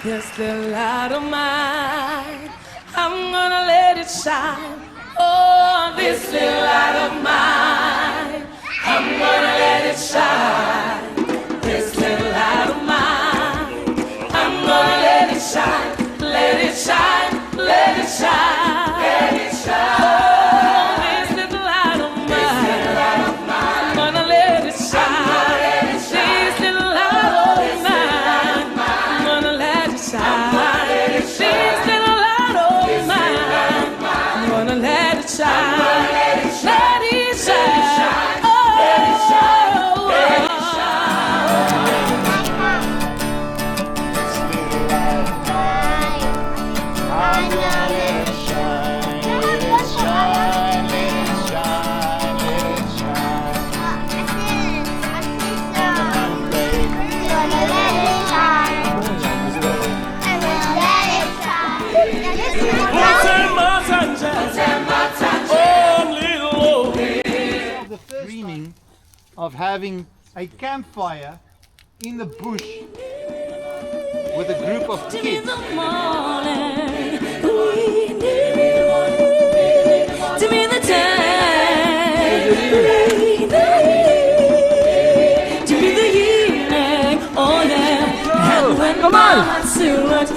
This little light of mine, I'm gonna let it shine. Oh, this little light of mine, I'm gonna let it shine. This little light of mine, I'm gonna let it shine. Let it shine, let it shine, let it shine. Oh, this little light of mine, I'm gonna let it shine. This little light of mine, I'm gonna let it shine. This little light of mine, I'm gonna let it shine. Let it shine. Oh, let it shine. Let it Dreaming of having a campfire in the bush with a group of kids. To me the time, to me the evening, oh yeah. And when Come on. my heart's too much.